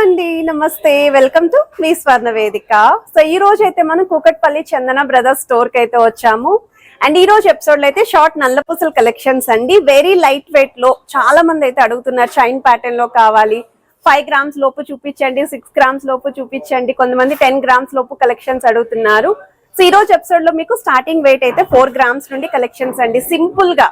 అండి, నమస్తే, welcome to me స్వర్ణ వేదిక. సో ఈ రోజు అయితే మనం కూకట్పల్లి చందన బ్రదర్స్ స్టోర్ కి అయితే వచ్చాము. అండ్ ఈ రోజు ఎపిసోడ్ లో అయితే షార్ట్ నల్లపూసల కలెక్షన్స్ అండి. వెరీ లైట్ వెయిట్ లో చాలా మంది అయితే అడుగుతున్నారు. చైన్ ప్యాటర్న్ లో కావాలి, 5 గ్రామ్స్ లోపు చూపించండి, 6 గ్రామ్స్ లోపు చూపించండి, కొంతమంది 10 గ్రామ్స్ లోపు కలెక్షన్స్ అడుగుతున్నారు. సో ఈ రోజు ఎపిసోడ్ లో మీకు స్టార్టింగ్ వెయిట్ అయితే 4 గ్రామ్స్ నుండి కలెక్షన్స్ అండి. సింపుల్ గా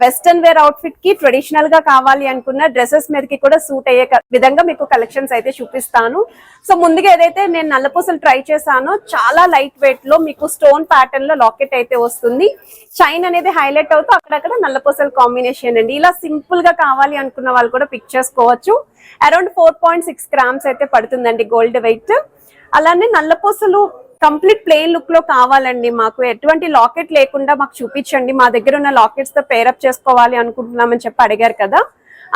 వెస్టర్న్ వేర్ అవుట్ఫిట్ కి ట్రెడిషనల్ గా కావాలి అనుకున్న డ్రెస్సెస్ మీదకి కూడా సూట్ అయ్యే విధంగా మీకు కలెక్షన్స్ అయితే చూపిస్తాను. సో ముందుగా ఏదైతే నేను నల్లపూసలు ట్రై చేశానో చాలా లైట్ వెయిట్ లో మీకు స్టోన్ ప్యాటర్న్ లో లాకెట్ అయితే వస్తుంది. చైన్ అనేది హైలైట్ అవుతూ అక్కడక్కడ నల్లపూసల కాంబినేషన్ అండి. ఇలా సింపుల్ గా కావాలి అనుకున్న వాళ్ళు కూడా పిక్ చేసుకోవచ్చు. అరౌండ్ 4.6 గ్రామ్స్ అయితే పడుతుందండి గోల్డ్ వెయిట్. అలానే నల్లపూసలు కంప్లీట్ ప్లెయిన్ లుక్ లో కావాలండి, మాకు ఎటువంటి లాకెట్ లేకుండా మాకు చూపించండి, మా దగ్గర ఉన్న లాకెట్స్ తో పేరప్ చేసుకోవాలి అనుకుంటున్నామని చెప్పి అడిగారు కదా.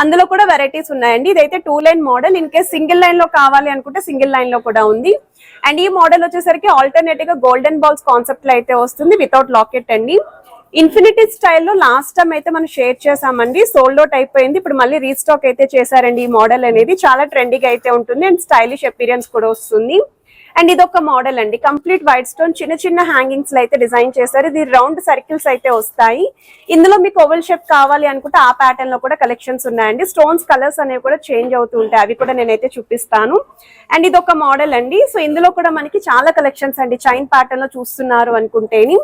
అందులో కూడా వెరైటీస్ ఉన్నాయండి. ఇదైతే 2 line model. In case single line లో కావాలి అనుకుంటే సింగిల్ లైన్ లో కూడా ఉంది. అండ్ ఈ మోడల్ వచ్చేసరికి ఆల్టర్నేటివ్ గా గోల్డెన్ బాల్స్ కాన్సెప్ట్ లో అయితే వస్తుంది, వితౌట్ లాకెట్ అండి. ఇన్ఫినిటీ స్టైల్లో లాస్ట్ టైం అయితే మనం షేర్ చేసామండి, సోల్డ్ అవుట్ అయిపోయింది. ఇప్పుడు మళ్ళీ రీస్టాక్ అయితే చేశారండి. ఈ మోడల్ అనేది చాలా ట్రెండీగా అయితే ఉంటుంది అండ్ స్టైలిష్ అపీరియన్స్ కూడా వస్తుంది. అండ్ ఇది ఒక మోడల్ అండి, కంప్లీట్ వైట్ స్టోన్ చిన్న చిన్న హ్యాంగింగ్స్ లో అయితే డిజైన్ చేశారు. ఇది రౌండ్ సర్కిల్స్ అయితే వస్తాయి. ఇందులో మీకు ఓవెల్ షేప్ కావాలి అనుకుంటే ఆ ప్యాటర్న్ లో కూడా కలెక్షన్స్ ఉన్నాయండి. స్టోన్స్ కలర్స్ అనేవి కూడా చేంజ్ అవుతూ ఉంటాయి, అవి కూడా నేనైతే చూపిస్తాను. అండ్ ఇది ఒక మోడల్ అండి. సో ఇందులో కూడా మనకి చాలా కలెక్షన్స్ అండి. చైన్ ప్యాటర్న్ లో చూస్తున్నారు అనుకుంటేని.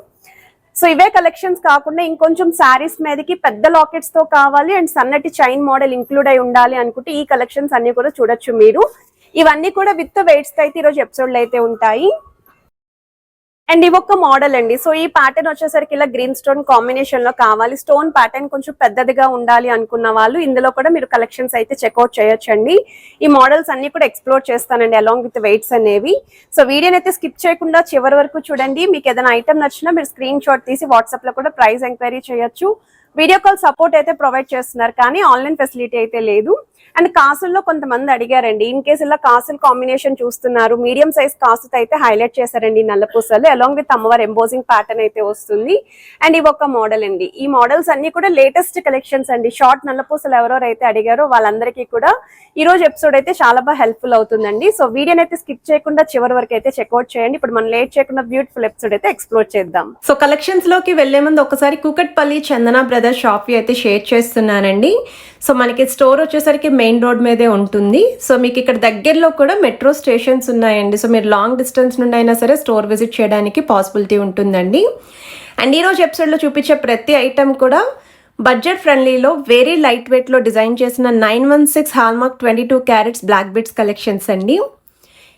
సో ఇవే కలెక్షన్స్ కాకుండా ఇంకొంచెం శారీస్ మీదకి పెద్ద లాకెట్స్ తో కావాలి అండ్ సన్నటి చైన్ మోడల్ ఇంక్లూడ్ అయి ఉండాలి అనుకుంటే ఈ కలెక్షన్స్ అన్ని కూడా చూడొచ్చు మీరు. ఇవన్నీ కూడా విత్ వెయిట్స్ అయితే ఈరోజు ఎపిసోడ్ లో అయితే ఉంటాయి. అండ్ ఇవి ఒక మోడల్ అండి. సో ఈ ప్యాటర్న్ వచ్చేసరికి ఇలా గ్రీన్ స్టోన్ కాంబినేషన్ లో కావాలి, స్టోన్ ప్యాటర్న్ కొంచెం పెద్దదిగా ఉండాలి అనుకున్న వాళ్ళు ఇందులో కూడా మీరు కలెక్షన్స్ అయితే చెక్అవుట్ చేయొచ్చండి. ఈ మోడల్స్ అన్ని కూడా ఎక్స్ప్లోర్ చేస్తానండి అలాంగ్ విత్ వెయిట్స్ అనేవి. సో వీడియోని అయితే స్కిప్ చేయకుండా చివరి వరకు చూడండి. మీకు ఏదైనా ఐటమ్ నచ్చినా మీరు స్క్రీన్ షాట్ తీసి వాట్సాప్ లో కూడా ప్రైస్ ఎంక్వైరీ చేయొచ్చు. వీడియో కాల్ సపోర్ట్ అయితే ప్రొవైడ్ చేస్తున్నారు, కానీ ఆన్లైన్ ఫెసిలిటీ అయితే లేదు. అండ్ కాసుల్లో కొంతమంది అడిగారండి, ఇన్ కేసు ఇలా కాసుల కాంబినేషన్ చూస్తున్నారు, మీడియం సైజ్ కాసుతో అయితే హైలైట్ చేశారండి నల్లపూసలు, అలాంగ్ విత్ అమ్మవారి ఎంబోజింగ్ ప్యాటర్న్ అయితే వస్తుంది. అండ్ ఇవి ఒక మోడల్ అండి. ఈ మోడల్స్ అన్ని కూడా లేటెస్ట్ కలెక్షన్స్ అండి. షార్ట్ నల్లపూసలు ఎవరెవరైతే అడిగారో వాళ్ళందరికీ కూడా ఈ రోజు ఎపిసోడ్ అయితే చాలా బాగా హెల్ప్ఫుల్ అవుతుందండి. సో వీడియోని అయితే స్కిప్ చేయకుండా చివరి వరకు అయితే చెక్అవుట్ చేయండి. ఇప్పుడు మనం లేట్ చేయకుండా బ్యూటిఫుల్ ఎపిసోడ్ అయితే ఎక్స్ప్లోర్ చేద్దాం. సో కలెక్షన్స్ లోకి వెళ్లే ముందు ఒకసారి కూకట్పల్లి చందన బ్రదర్స్ షాప్ అయితే షేర్ చేస్తున్నానండి. సో మనకి స్టోర్ వచ్చేసరికి మెయిన్ రోడ్ మీదే ఉంటుంది. సో మీకు ఇక్కడ దగ్గరలో కూడా మెట్రో స్టేషన్స్ ఉన్నాయండి. సో మీరు లాంగ్ డిస్టెన్స్ నుండి అయినా సరే స్టోర్ విజిట్ చేయడానికి పాసిబిలిటీ ఉంటుందండి. అండ్ ఈరోజు ఎపిసోడ్లో చూపించే ప్రతి ఐటమ్ కూడా బడ్జెట్ ఫ్రెండ్లీలో వెరీ లైట్ వెయిట్లో డిజైన్ చేసిన 916 hallmark 22 carrots black bits collections అండి.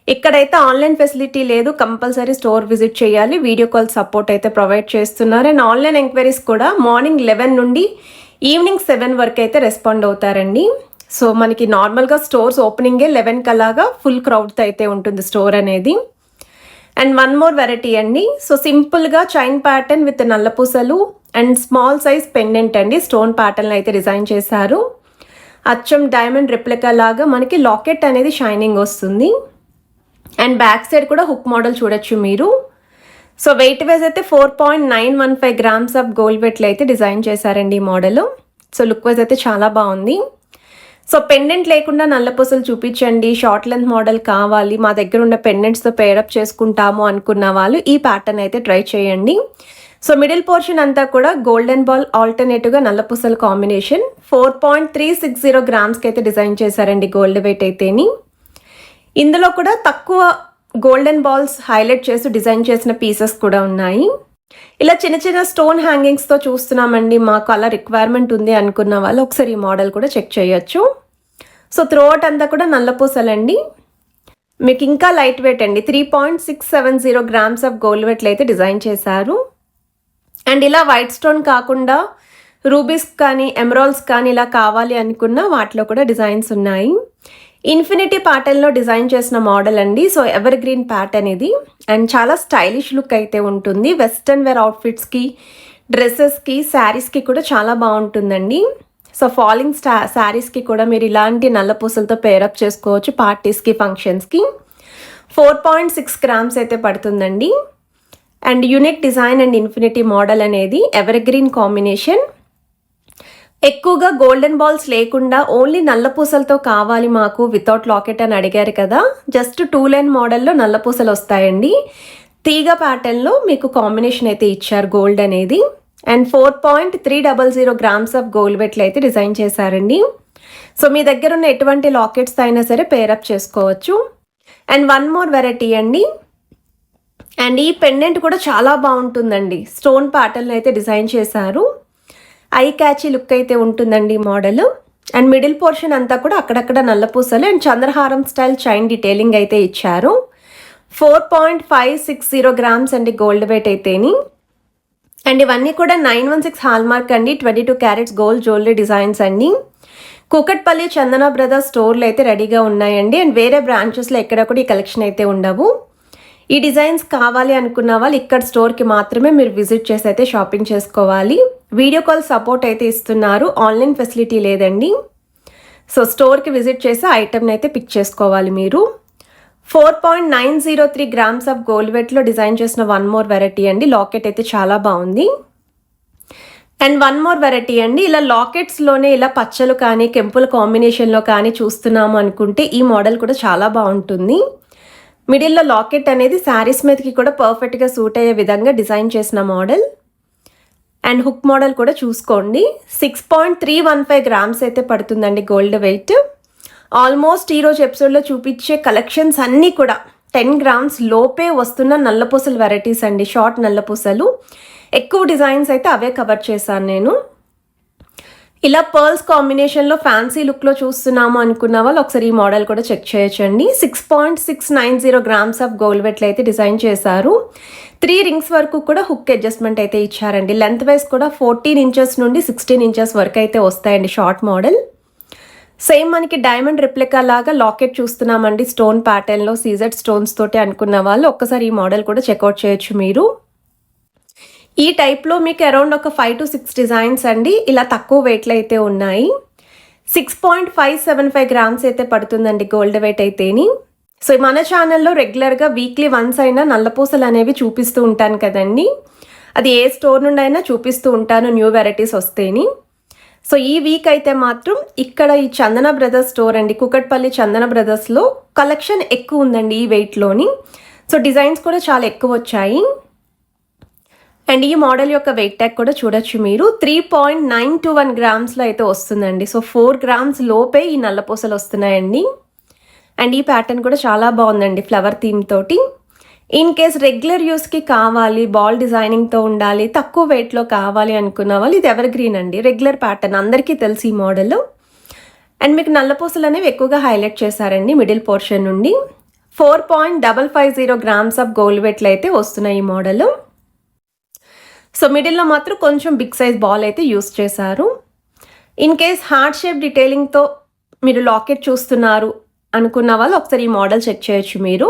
ఇక్కడైతే ఆన్లైన్ ఫెసిలిటీ లేదు, కంపల్సరీ స్టోర్ విజిట్ చేయాలి. వీడియో కాల్ సపోర్ట్ అయితే ప్రొవైడ్ చేస్తున్నారు. అండ్ ఆన్లైన్ ఎంక్వైరీస్ కూడా మార్నింగ్ 11 నుండి ఈవినింగ్ 7 వరకు అయితే రెస్పాండ్ అవుతారండి. సో మనకి నార్మల్గా స్టోర్స్ ఓపెనింగే 11 కలాగా ఫుల్ క్రౌడ్తో అయితే ఉంటుంది స్టోర్ అనేది. అండ్ వన్ మోర్ వెరైటీ అండి. సో సింపుల్గా చైన్ ప్యాటర్న్ విత్ నల్లపూసలు అండ్ స్మాల్ సైజ్ పెండెంట్ అండి, స్టోన్ ప్యాటర్న్ అయితే డిజైన్ చేశారు. అచ్చం డైమండ్ రెప్లికా లాగా మనకి లాకెట్ అనేది షైనింగ్ వస్తుంది. అండ్ బ్యాక్ సైడ్ కూడా హుక్ మోడల్ చూడొచ్చు మీరు. సో వెయిట్ వైజ్ అయితే 4.915 గ్రామ్స్ ఆఫ్ గోల్డ్ వెయిట్లో అయితే డిజైన్ చేశారండి ఈ మోడల్. సో లుక్ వైజ్ అయితే చాలా బాగుంది. సో పెండెంట్ లేకుండా నల్లపూసలు చూపించండి, షార్ట్ లెంత్ మోడల్ కావాలి, మా దగ్గర ఉన్న పెండెంట్స్తో పేరప్ చేసుకుంటాము అనుకున్న వాళ్ళు ఈ ప్యాటర్న్ అయితే ట్రై చేయండి. సో మిడిల్ పోర్షన్ అంతా కూడా గోల్డెన్ బాల్ ఆల్టర్నేటివ్గా నల్లపూసల కాంబినేషన్ 4.360 గ్రామ్స్కి అయితే డిజైన్ చేశారండి గోల్డ్ వెయిట్ అయితేని. ఇందులో కూడా తక్కువ గోల్డెన్ బాల్స్ హైలైట్ చేసి డిజైన్ చేసిన పీసెస్ కూడా ఉన్నాయి. ఇలా చిన్న చిన్న స్టోన్ హ్యాంగింగ్స్తో చూస్తున్నామండి, మాకు అలా రిక్వైర్మెంట్ ఉంది అనుకున్న వాళ్ళు ఒకసారి ఈ మోడల్ కూడా చెక్ చేయొచ్చు. సో త్రోఅవుట్ అంతా కూడా నల్లపూసలండి. మీకు ఇంకా లైట్ వెయిట్ అండి, 3.670 గ్రామ్స్ ఆఫ్ గోల్డ్ వెయిట్లో అయితే డిజైన్ చేశారు. అండ్ ఇలా వైట్ స్టోన్ కాకుండా రూబీస్ కానీ ఎమరాల్డ్స్ కానీ ఇలా కావాలి అనుకున్న వాటిలో కూడా డిజైన్స్ ఉన్నాయి. ఇన్ఫినిటీ ప్యాటర్న్లో డిజైన్ చేసిన మోడల్ అండి. సో ఎవర్ గ్రీన్ ప్యాటర్న్ ఇది. అండ్ చాలా స్టైలిష్ లుక్ అయితే ఉంటుంది. వెస్టర్న్ వేర్ అవుట్ఫిట్స్కి, డ్రెస్సెస్కి, శారీస్కి కూడా చాలా బాగుంటుందండి. సో ఫాలింగ్ శారీస్కి కూడా మీరు ఇలాంటి నల్లపూసలతో పేరప్ చేసుకోవచ్చు పార్టీస్కి, ఫంక్షన్స్కి. 4.6 గ్రామ్స్ అయితే పడుతుందండి. And unique design and infinity model అనేది ఎవర్ గ్రీన్ కాంబినేషన్. ఎక్కువగా గోల్డెన్ బాల్స్ లేకుండా ఓన్లీ నల్ల పూసలతో కావాలి మాకు వితౌట్ లాకెట్ అని అడిగారు కదా, జస్ట్ 2 లైన్ మోడల్లో నల్ల పూసలు వస్తాయండి. తీగ ప్యాటర్న్లో మీకు కాంబినేషన్ అయితే ఇచ్చారు గోల్డ్ అనేది. అండ్ 4.300 గ్రామ్స్ ఆఫ్ గోల్డ్ వెట్లు అయితే డిజైన్ చేశారండి. సో మీ దగ్గర ఉన్న ఎటువంటి లాకెట్స్ అయినా సరే పేరప్ చేసుకోవచ్చు. అండ్ వన్ మోర్ వెరైటీ అండి. అండ్ ఈ పెండెంట్ కూడా చాలా బాగుంటుందండి. స్టోన్ ప్యాటర్న్ అయితే డిజైన్ చేశారు. ఐ క్యాచీ లుక్ అయితే ఉంటుందండి మోడల్. అండ్ మిడిల్ పోర్షన్ అంతా కూడా అక్కడక్కడ నల్ల పూసలు అండ్ చంద్రహారం స్టైల్ చైన్ డీటెయిలింగ్ అయితే ఇచ్చారు. 4.560 గ్రామ్స్ అండి గోల్డ్ వెయిట్ అయితేని. అండ్ ఇవన్నీ కూడా 916 హాల్మార్క్ అండి, 22 క్యారెట్స్ గోల్డ్ జ్యువెలరీ డిజైన్స్ అండి. కూకట్పల్లి చందన బ్రదర్స్ స్టోర్లు అయితే రెడీగా ఉన్నాయండి. అండ్ వేరే బ్రాంచెస్లో ఎక్కడ కూడా ఈ కలెక్షన్ అయితే ఉండవు. ఈ డిజైన్స్ కావాలి అనుకున్న వాళ్ళు ఇక్కడ స్టోర్కి మాత్రమే మీరు విజిట్ చేసి అయితే షాపింగ్ చేసుకోవాలి. వీడియో కాల్ సపోర్ట్ అయితే ఇస్తున్నారు, ఆన్లైన్ ఫెసిలిటీ లేదండి. సో స్టోర్కి విజిట్ చేసి ఐటమ్ని అయితే పిక్ చేసుకోవాలి మీరు. 4.903 గ్రామ్స్ ఆఫ్ గోల్డ్ వెట్లో డిజైన్ చేసిన వన్ మోర్ వెరైటీ అండి. లాకెట్ అయితే చాలా బాగుంది. అండ్ వన్ మోర్ వెరైటీ అండి. ఇలా లాకెట్స్లోనే ఇలా పచ్చలు కానీ కెంపుల కాంబినేషన్లో కానీ చూస్తున్నాము అనుకుంటే ఈ మోడల్ కూడా చాలా బాగుంటుంది. మిడిల్లో లాకెట్ అనేది శారీస్ మీదకి కూడా పర్ఫెక్ట్గా సూట్ అయ్యే విధంగా డిజైన్ చేసిన మోడల్. అండ్ హుక్ మోడల్ కూడా చూసుకోండి. 6.315 గ్రామ్స్ అయితే పడుతుందండి గోల్డ్ వెయిట్. ఆల్మోస్ట్ ఈరోజు ఎపిసోడ్లో చూపించే కలెక్షన్స్ అన్నీ కూడా 10 గ్రామ్స్ లోపే వస్తున్న నల్లపూసలు వెరైటీస్ అండి. షార్ట్ నల్లపూసలు ఎక్కువ డిజైన్స్ అయితే అవే కవర్ చేశాను నేను. ఇలా పర్ల్స్ కాంబినేషన్లో ఫ్యాన్సీ లుక్లో చూస్తున్నాము అనుకున్న వాళ్ళు ఒకసారి ఈ మోడల్ కూడా చెక్ చేయొచ్చండి. 6.690 గ్రామ్స్ ఆఫ్ గోల్డ్ వెట్లు అయితే డిజైన్ చేశారు. 3 రింగ్స్ వరకు కూడా హుక్ అడ్జస్ట్మెంట్ అయితే ఇచ్చారండి. లెంత్ వైజ్ కూడా 14 ఇంచెస్ నుండి 16 ఇంచెస్ వరకు అయితే వస్తాయండి షార్ట్ మోడల్. సేమ్ మనకి డైమండ్ రిప్లికా లాగా లాకెట్ చూస్తున్నామండి స్టోన్ ప్యాటర్న్లో సీజెడ్ స్టోన్స్ తోటి అనుకున్న వాళ్ళు ఒక్కసారి ఈ మోడల్ కూడా చెక్అవుట్ చేయొచ్చు మీరు. ఈ టైప్లో మీకు అరౌండ్ ఒక 5 to 6 డిజైన్స్ అండి ఇలా తక్కువ వెయిట్లో అయితే ఉన్నాయి. 6.575 గ్రామ్స్ అయితే పడుతుందండి గోల్డ్ వెయిట్ అయితేని. సో మన ఛానల్లో రెగ్యులర్గా వీక్లీ వన్స్ అయినా నల్లపూసలు అనేవి చూపిస్తూ ఉంటాను కదండి. అది ఏ స్టోర్ నుండి అయినా చూపిస్తూ ఉంటాను న్యూ వెరైటీస్ వస్తేని. సో ఈ వీక్ అయితే మాత్రం ఇక్కడ ఈ చందన బ్రదర్స్ స్టోర్ అండి, కూకట్పల్లి చందన బ్రదర్స్లో కలెక్షన్ ఎక్కువ ఉందండి ఈ వెయిట్లోని. సో డిజైన్స్ కూడా చాలా ఎక్కువ వచ్చాయి. అండ్ ఈ మోడల్ యొక్క వెయిట్ ట్యాగ్ కూడా చూడొచ్చు మీరు. 3.921 గ్రామ్స్లో అయితే వస్తుందండి. సో 4 గ్రామ్స్ లోపే ఈ నల్లపూసలు వస్తున్నాయండి. అండ్ ఈ ప్యాటర్న్ కూడా చాలా బాగుందండి ఫ్లవర్ థీమ్ తోటి. ఇన్ కేస్ రెగ్యులర్ యూస్కి కావాలి, బాల్ డిజైనింగ్తో ఉండాలి, తక్కువ వెయిట్లో కావాలి అనుకున్న వాళ్ళు ఇది ఎవర్ గ్రీన్ అండి. రెగ్యులర్ ప్యాటర్న్ అందరికీ తెలుసు ఈ మోడల్. అండ్ మీకు నల్లపూసలు అనేవి ఎక్కువగా హైలైట్ చేశారండి మిడిల్ పోర్షన్ నుండి. 4.550 గ్రామ్స్ ఆఫ్ గోల్డ్ వెట్లు అయితే వస్తున్నాయి ఈ మోడల్. సో మిడిల్లో మాత్రం కొంచెం బిగ్ సైజ్ బాల్ అయితే యూస్ చేశారు. ఇన్ కేస్ హార్ట్ షేప్ డీటెయిలింగ్తో మీరు లాకెట్ చూస్తున్నారు అనుకున్న వాళ్ళు ఒకసారి ఈ మోడల్ చెక్ చేయొచ్చు మీరు.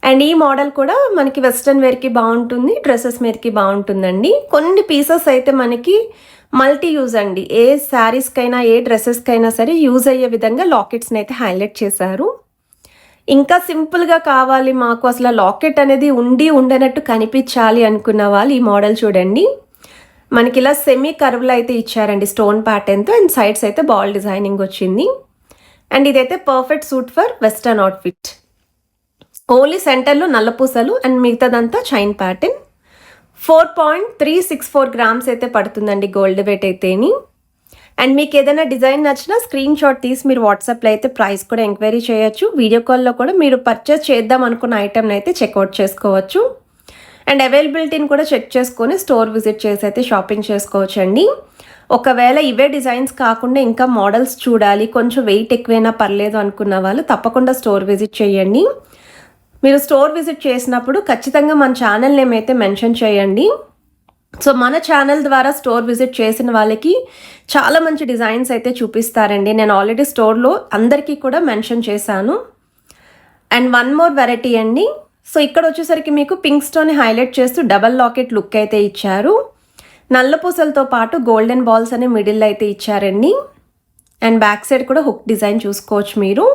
అండ్ ఈ మోడల్ కూడా మనకి వెస్ట్రన్ వేర్కి బాగుంటుంది, డ్రెస్సెస్ మీదకి బాగుంటుందండి. కొన్ని పీసెస్ అయితే మనకి మల్టీ యూజ్ అండి. ఏ శారీస్కైనా ఏ డ్రెస్సెస్కైనా సరే యూజ్ అయ్యే విధంగా లాకెట్స్ని అయితే హైలైట్ చేశారు. ఇంకా సింపుల్గా కావాలి మాకు అసలు లాకెట్ అనేది ఉండనట్టు కనిపించాలి అనుకున్న వాళ్ళు ఈ మోడల్ చూడండి. మనకి ఇలా సెమీ కర్వ్లో అయితే ఇచ్చారండి స్టోన్ ప్యాటర్న్తో. అండ్ సైడ్స్ అయితే బాల్ డిజైనింగ్ వచ్చింది. అండ్ ఇదైతే perfect suit for western outfit. Only సెంటర్లో నల్లపూసలు అండ్ మిగతాదంతా చైన్ ప్యాటర్న్. 4.364 గ్రామ్స్ అయితే పడుతుందండి గోల్డ్ వెయిట్ అయితేని. అండ్ మీకు ఏదైనా డిజైన్ నచ్చినా స్క్రీన్ షాట్ తీసి మీరు వాట్సాప్లో అయితే ప్రైస్ కూడా ఎంక్వైరీ చేయొచ్చు. వీడియో కాల్లో కూడా మీరు పర్చేస్ చేద్దాం అనుకున్న ఐటమ్ని అయితే చెక్అవుట్ చేసుకోవచ్చు. అండ్ అవైలబిలిటీని కూడా చెక్ చేసుకొని స్టోర్ విజిట్ చేసి అయితే షాపింగ్ చేసుకోవచ్చు అండి. ఒకవేళ ఇవే డిజైన్స్ కాకుండా ఇంకా మోడల్స్ చూడాలి, కొంచెం వెయిట్ ఎక్కువైనా పర్లేదు అనుకున్న వాళ్ళు తప్పకుండా స్టోర్ విజిట్ చేయండి. మీరు స్టోర్ విజిట్ చేసినప్పుడు ఖచ్చితంగా మన ఛానల్ నేమ్ అయితే మెన్షన్ చేయండి. సో మన ఛానల్ ద్వారా స్టోర్ విజిట్ చేసిన వాళ్ళకి చాలా మంచి డిజైన్స్ అయితే చూపిస్తారండి. నేను ఆల్రెడీ స్టోర్లో అందరికీ కూడా మెన్షన్ చేశాను. అండ్ వన్ మోర్ వెరైటీ అండి. సో ఇక్కడ వచ్చేసరికి మీకు పింక్ స్టోన్ హైలైట్ చేస్తూ డబల్ లాకెట్ లుక్ అయితే ఇచ్చారు. నల్ల పూసలతో పాటు గోల్డెన్ బాల్స్ అనే మిడిల్ అయితే ఇచ్చారండి. అండ్ బ్యాక్ సైడ్ కూడా హుక్ డిజైన్ చూసుకోవచ్చు మీరు.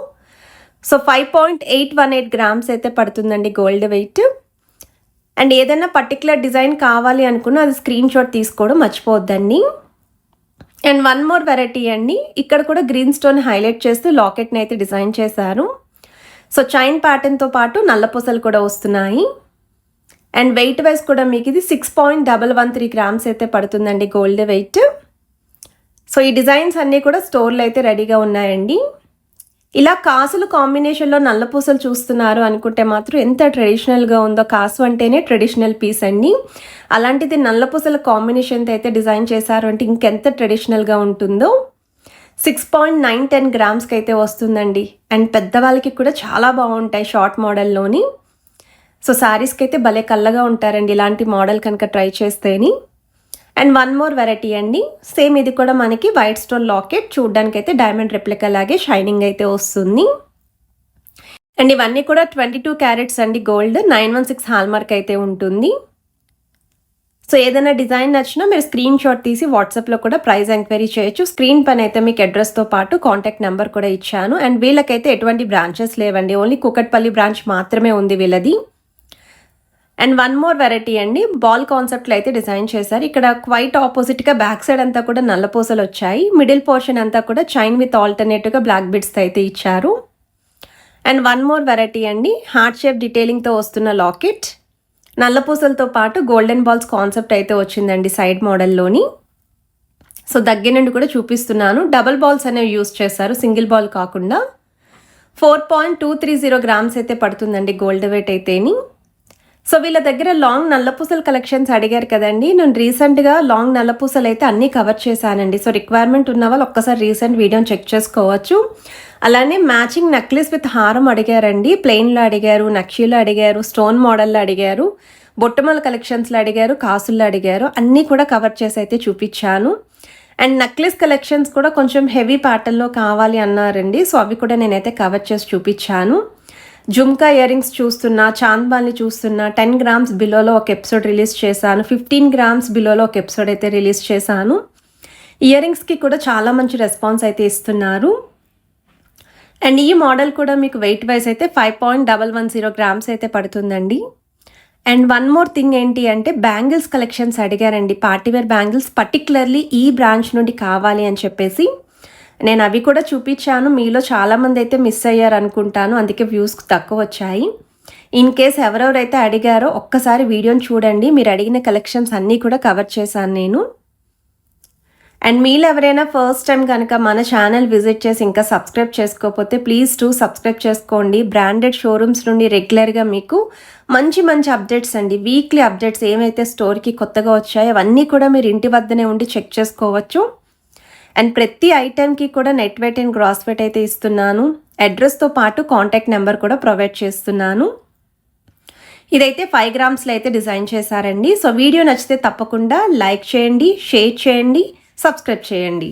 సో 5.818 గ్రామ్స్ అయితే పడుతుందండి గోల్డ్ వెయిట్. అండ్ ఏదైనా పర్టికులర్ డిజైన్ కావాలి అనుకున్నా అది స్క్రీన్ షాట్ తీసుకోవడం మర్చిపోవద్దండి. అండ్ వన్ మోర్ వెరైటీ అండి, ఇక్కడ కూడా గ్రీన్ స్టోన్ హైలైట్ చేస్తూ లాకెట్ని అయితే డిజైన్ చేశారు. సో చైన్ ప్యాటర్న్తో పాటు నల్లపూసలు కూడా వస్తున్నాయి. అండ్ వెయిట్ వైజ్ కూడా మీకు ఇది 6.113 గ్రామ్స్ అయితే పడుతుందండి గోల్డ్ వెయిట్. సో ఈ డిజైన్స్ అన్నీ కూడా స్టోర్లో అయితే రెడీగా ఉన్నాయండి. ఇలా కాసులు కాంబినేషన్లో నల్లపూసలు చూస్తున్నారు అనుకుంటే మాత్రం ఎంత ట్రెడిషనల్గా ఉందో, కాసు అంటేనే ట్రెడిషనల్ పీస్ అండి. అలాంటిది నల్లపూసల కాంబినేషన్తో అయితే డిజైన్ చేశారు అంటే ఇంకెంత ట్రెడిషనల్గా ఉంటుందో. 6.910 గ్రామ్స్కి అయితే వస్తుందండి. అండ్ పెద్దవాళ్ళకి కూడా చాలా బాగుంటాయి షార్ట్ మోడల్లోని. సో శారీస్కి అయితే భలే కళ్ళగా ఉంటారండి ఇలాంటి మోడల్ కనుక ట్రై చేస్తేని. అండ్ వన్ మోర్ వెరైటీ అండి, సేమ్ ఇది కూడా మనకి వైట్ స్టోన్ లాకెట్, చూడడానికి అయితే డైమండ్ రెప్లికా లాగే షైనింగ్ అయితే వస్తుంది. అండ్ ఇవన్నీ కూడా 22 క్యారెట్స్ అండి గోల్డ్, 916 హాల్మార్క్ అయితే ఉంటుంది. సో ఏదైనా డిజైన్ నచ్చినా మీరు స్క్రీన్ షాట్ తీసి వాట్సాప్లో కూడా ప్రైస్ ఎంక్వైరీ చేయొచ్చు. స్క్రీన్ పైన అయితే మీకు అడ్రస్తో పాటు కాంటాక్ట్ నెంబర్ కూడా ఇచ్చాను. అండ్ వీళ్ళకైతే ఎటువంటి బ్రాంచెస్ లేవండి, ఓన్లీ కూకట్పల్లి బ్రాంచ్ మాత్రమే ఉంది వీళ్ళది. అండ్ వన్ మోర్ వెరైటీ అండి, బాల్ కాన్సెప్ట్లో అయితే డిజైన్ చేశారు. ఇక్కడ క్వైట్ ఆపోజిట్గా బ్యాక్ సైడ్ అంతా కూడా నల్లపూసలు వచ్చాయి. మిడిల్ పోర్షన్ అంతా కూడా చైన్ విత్ ఆల్టర్నేటివ్గా బ్లాక్ బిడ్స్తో అయితే ఇచ్చారు. అండ్ వన్ మోర్ వెరైటీ అండి, హార్ట్ షేప్ డీటెయిలింగ్తో వస్తున్న లాకెట్, నల్లపూసలతో పాటు గోల్డెన్ బాల్స్ కాన్సెప్ట్ అయితే వచ్చిందండి సైడ్ మోడల్లోని. సో దగ్గర నుండి కూడా చూపిస్తున్నాను. డబల్ బాల్స్ అనేవి యూస్ చేశారు, సింగిల్ బాల్ కాకుండా. 4.230 గ్రామ్స్ అయితే పడుతుందండి గోల్డ్ వెయిట్ అయితేని. సో వీళ్ళ దగ్గర లాంగ్ నల్లపూసల కలెక్షన్స్ అడిగారు కదండి, నేను రీసెంట్గా లాంగ్ నల్లపూసలు అయితే అన్నీ కవర్ చేశానండి. సో రిక్వైర్మెంట్ ఉన్న వాళ్ళు ఒక్కసారి రీసెంట్ వీడియోని చెక్ చేసుకోవచ్చు. అలానే మ్యాచింగ్ నెక్లెస్ విత్ హారం అడిగారండి, ప్లెయిన్లో అడిగారు, నక్షీలో అడిగారు, స్టోన్ మోడల్లో అడిగారు, బొట్టమల కలెక్షన్స్లో అడిగారు, కాసుల్లో అడిగారు. అన్నీ కూడా కవర్ చేసి అయితే చూపించాను. అండ్ నెక్లెస్ కలెక్షన్స్ కూడా కొంచెం హెవీ ప్యాటర్న్లో కావాలి అన్నారండి. సో అవి కూడా నేనైతే కవర్ చేసి చూపించాను. జుమ్కా ఇయర్ రింగ్స్ చూస్తున్నా, చాంద్బాల్ని చూస్తున్నా, 10 గ్రామ్స్ బిలోలో ఒక ఎపిసోడ్ రిలీజ్ చేశాను, 15 గ్రామ్స్ బిలోలో ఒక ఎపిసోడ్ అయితే రిలీజ్ చేశాను. ఇయర్ రింగ్స్కి కూడా చాలా మంచి రెస్పాన్స్ అయితే ఇస్తున్నారు. అండ్ ఈ మోడల్ కూడా మీకు వెయిట్ వైజ్ అయితే 5.110 గ్రామ్స్ అయితే పడుతుందండి. అండ్ వన్ మోర్ థింగ్ ఏంటి అంటే బ్యాంగిల్స్ కలెక్షన్స్ అడిగారండి, పార్టీవేర్ బ్యాంగిల్స్ పర్టికులర్లీ ఈ బ్రాంచ్ నుండి కావాలి అని చెప్పేసి నేను అవి కూడా చూపించాను. మీలో చాలామంది అయితే మిస్ అయ్యారు అనుకుంటాను, అందుకే వ్యూస్ తక్కువ వచ్చాయి. ఇన్ కేస్ ఎవరెవరైతే అడిగారో ఒక్కసారి వీడియోని చూడండి, మీరు అడిగిన కలెక్షన్స్ అన్నీ కూడా కవర్ చేశాను నేను. అండ్ మీలో ఎవరైనా ఫస్ట్ టైం కనుక మన ఛానల్ విజిట్ చేసి ఇంకా సబ్స్క్రైబ్ చేసుకోకపోతే ప్లీజ్ సబ్స్క్రైబ్ చేసుకోండి. బ్రాండెడ్ షోరూమ్స్ నుండి రెగ్యులర్గా మీకు మంచి మంచి అప్డేట్స్ అండి, వీక్లీ అప్డేట్స్ ఏమైతే స్టోర్కి కొత్తగా వచ్చాయో అవన్నీ కూడా మీరు ఇంటి వద్దనే ఉండి చెక్ చేసుకోవచ్చు. అండ్ ప్రతి ఐటెంకి కూడా net weight and gross weight అయితే ఇస్తున్నాను. అడ్రస్తో పాటు కాంటాక్ట్ నెంబర్ కూడా ప్రొవైడ్ చేస్తున్నాను. ఇదైతే 5 గ్రామ్స్లో అయితే డిజైన్ చేశారండి. సో వీడియో నచ్చితే తప్పకుండా లైక్ చేయండి, షేర్ చేయండి, సబ్స్క్రైబ్ చేయండి.